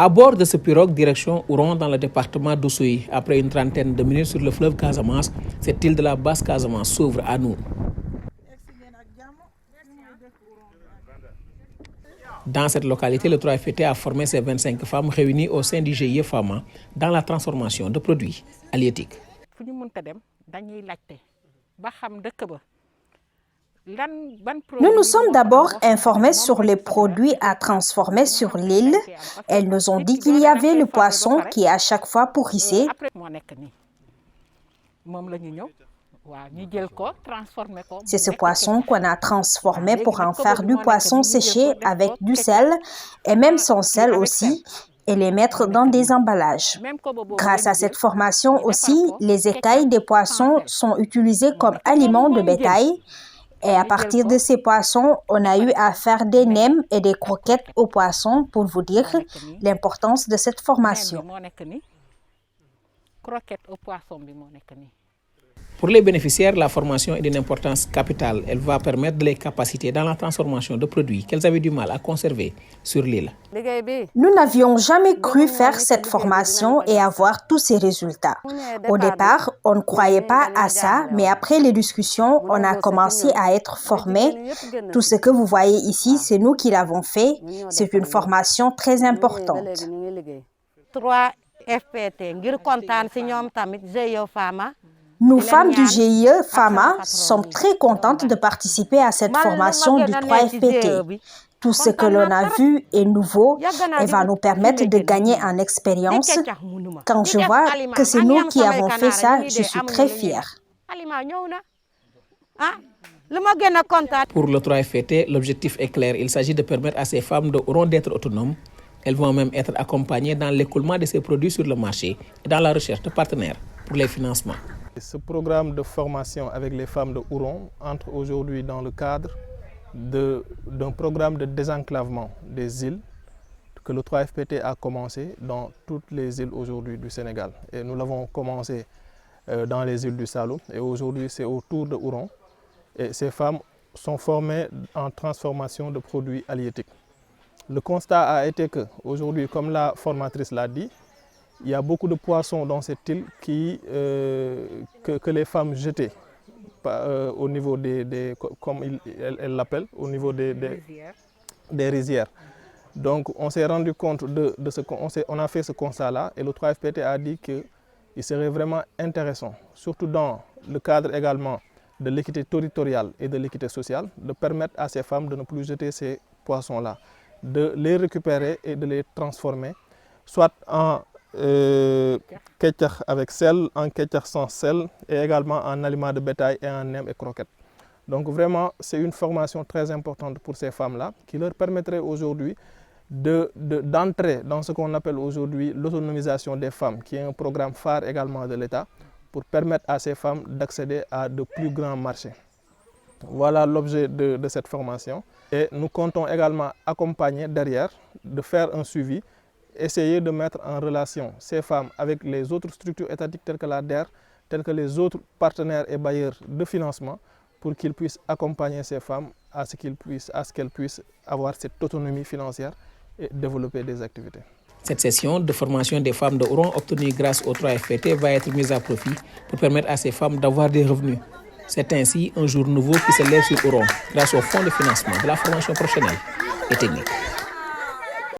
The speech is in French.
À bord de ce pirogue, direction Ouron dans le département d'Oussouye. Après une trentaine de minutes sur le fleuve Casamance, cette île de la basse Casamance s'ouvre à nous. Dans cette localité, le 3FPT a formé ses 25 femmes réunies au sein du GIE Fama dans la transformation de produits halieutiques. Nous nous sommes d'abord informés sur les produits à transformer sur l'île. Elles nous ont dit qu'il y avait le poisson qui à chaque fois pourrissait. C'est ce poisson qu'on a transformé pour en faire du poisson séché avec du sel et même sans sel aussi, et les mettre dans des emballages. Grâce à cette formation aussi, les écailles des poissons sont utilisées comme aliments de bétail. Et à partir de ces poissons, on a eu à faire des nems et des croquettes aux poissons pour vous dire l'importance de cette formation. Pour les bénéficiaires, la formation est d'une importance capitale. Elle va permettre de les capaciter dans la transformation de produits qu'elles avaient du mal à conserver sur l'île. Nous n'avions jamais cru faire cette formation et avoir tous ces résultats. Au départ, on ne croyait pas à ça, mais après les discussions, on a commencé à être formés. Tout ce que vous voyez ici, c'est nous qui l'avons fait. C'est une formation très importante. Nous, femmes du GIE Fama, sommes très contentes de participer à cette formation du 3FPT. Tout ce que l'on a vu est nouveau et va nous permettre de gagner en expérience. Quand je vois que c'est nous qui avons fait ça, je suis très fière. Pour le 3FPT, l'objectif est clair. Il s'agit de permettre à ces femmes de Ouron d'être autonomes. Elles vont même être accompagnées dans l'écoulement de ces produits sur le marché et dans la recherche de partenaires pour les financements. Ce programme de formation avec les femmes de Ouron entre aujourd'hui dans le cadre d'un programme de désenclavement des îles que le 3FPT a commencé dans toutes les îles aujourd'hui du Sénégal. Et nous l'avons commencé dans les îles du Saloum et aujourd'hui c'est autour de Ouron. Et ces femmes sont formées en transformation de produits halieutiques. Le constat a été que aujourd'hui, comme la formatrice l'a dit, il y a beaucoup de poissons dans cette île que les femmes jetaient au niveau comme elle l'appelle, au niveau des rizières. Donc on s'est rendu compte on a fait ce constat-là et le 3FPT a dit qu'il serait vraiment intéressant, surtout dans le cadre également de l'équité territoriale et de l'équité sociale, de permettre à ces femmes de ne plus jeter ces poissons-là, de les récupérer et de les transformer, soit en ketchup avec sel, en ketchup sans sel et également en aliments de bétail et en nems et croquettes. Donc vraiment, c'est une formation très importante pour ces femmes-là qui leur permettrait aujourd'hui d'entrer dans ce qu'on appelle aujourd'hui l'autonomisation des femmes, qui est un programme phare également de l'État pour permettre à ces femmes d'accéder à de plus grands marchés. Voilà l'objet de cette formation. Et nous comptons également accompagner derrière, de faire un suivi, essayer de mettre en relation ces femmes avec les autres structures étatiques telles que la DER, telles que les autres partenaires et bailleurs de financement pour qu'ils puissent accompagner ces femmes à ce qu'elles puissent avoir cette autonomie financière et développer des activités. Cette session de formation des femmes de Ouron obtenue grâce au 3FPT va être mise à profit pour permettre à ces femmes d'avoir des revenus. C'est ainsi un jour nouveau qui se lève sur Ouron grâce au fonds de financement de la formation professionnelle et technique.